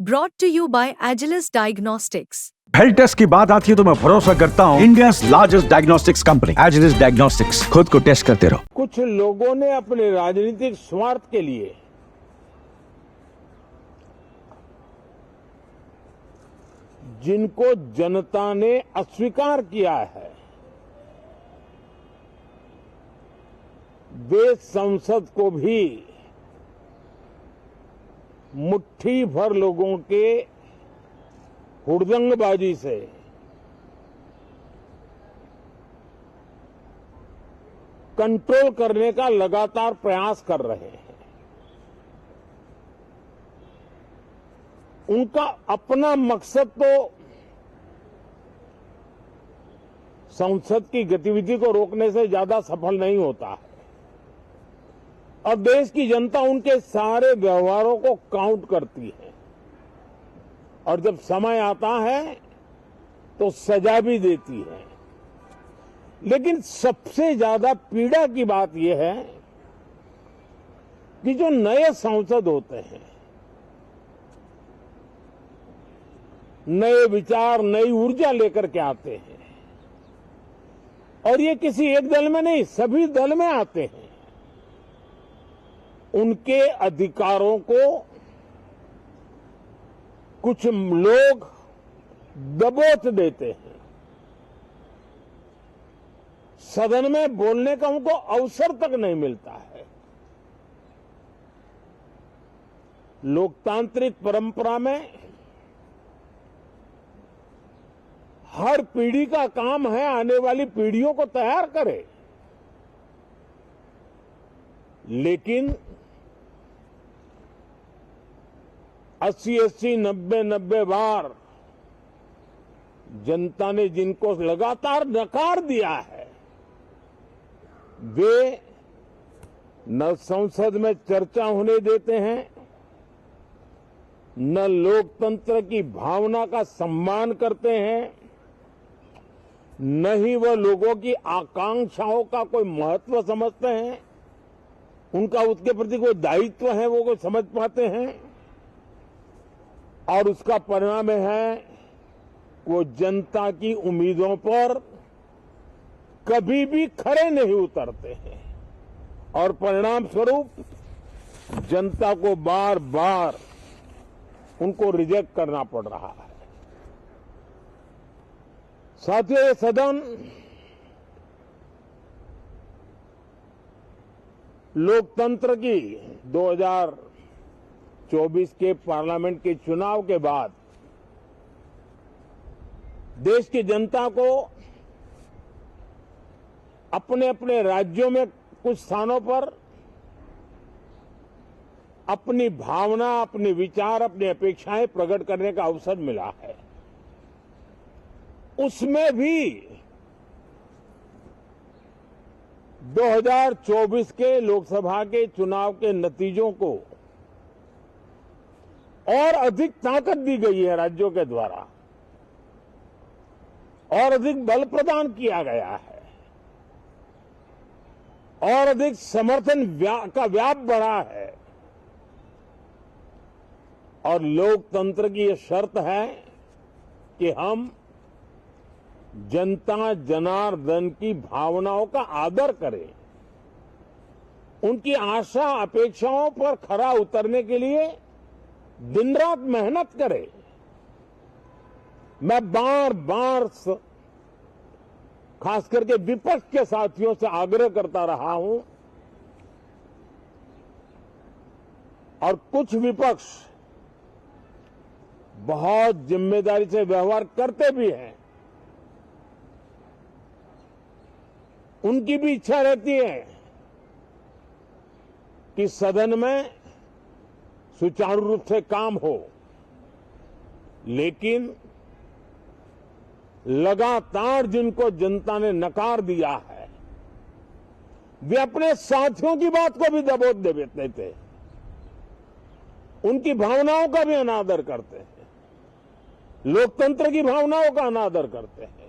Brought to you by Agilus Diagnostics. Health test की बात आती है तो मैं भरोसा करता हूँ India largest diagnostics company Agilus diagnostics. खुद को टेस्ट करते रहो। कुछ लोगों ने अपने राजनीतिक स्वार्थ के लिए जिनको जनता ने अस्वीकार किया है, वे संसद को भी मुट्ठी भर लोगों के हुड़दंगबाजी से कंट्रोल करने का लगातार प्रयास कर रहे हैं। उनका अपना मकसद तो संसद की गतिविधि को रोकने से ज्यादा सफल नहीं होता है और देश की जनता उनके सारे व्यवहारों को काउंट करती है और जब समय आता है तो सजा भी देती है। लेकिन सबसे ज्यादा पीड़ा की बात यह है कि जो नए सांसद होते हैं, नए विचार, नई ऊर्जा लेकर के आते हैं और ये किसी एक दल में नहीं, सभी दल में आते हैं। उनके अधिकारों को कुछ लोग दबोच देते हैं। सदन में बोलने का उनको अवसर तक नहीं मिलता है। लोकतांत्रिक परंपरा में हर पीढ़ी का काम है आने वाली पीढ़ियों को तैयार करे, लेकिन 80-80, 90-90 बार जनता ने जिनको लगातार नकार दिया है, वे न संसद में चर्चा होने देते हैं, न लोकतंत्र की भावना का सम्मान करते हैं, न ही वह लोगों की आकांक्षाओं का कोई महत्व समझते हैं, उनका उसके प्रति कोई दायित्व है वो कोई समझ पाते हैं। और उसका परिणाम है वो जनता की उम्मीदों पर कभी भी खरे नहीं उतरते हैं और परिणाम स्वरूप जनता को बार बार उनको रिजेक्ट करना पड़ रहा है। साथियों, ये सदन लोकतंत्र की 2024 के पार्लियामेंट के चुनाव के बाद देश की जनता को अपने अपने राज्यों में कुछ स्थानों पर अपनी भावना, अपने विचार, अपनी अपेक्षाएं प्रकट करने का अवसर मिला है। उसमें भी 2024 के लोकसभा के चुनाव के नतीजों को और अधिक ताकत दी गई है राज्यों के द्वारा और अधिक बल प्रदान किया गया है और अधिक समर्थन का व्याप बढ़ा है और लोकतंत्र की यह शर्त है कि हम जनता जनार्दन की भावनाओं का आदर करें, उनकी आशा अपेक्षाओं पर खरा उतरने के लिए दिन रात मेहनत करें। मैं बार बार खास करके विपक्ष के साथियों से आग्रह करता रहा हूं और कुछ विपक्ष बहुत जिम्मेदारी से व्यवहार करते भी हैं। उनकी भी इच्छा रहती है कि सदन में सुचारू रूप से काम हो, लेकिन लगातार जिनको जनता ने नकार दिया है, वे अपने साथियों की बात को भी दबोच देते हैं, उनकी भावनाओं का भी अनादर करते हैं, लोकतंत्र की भावनाओं का अनादर करते हैं।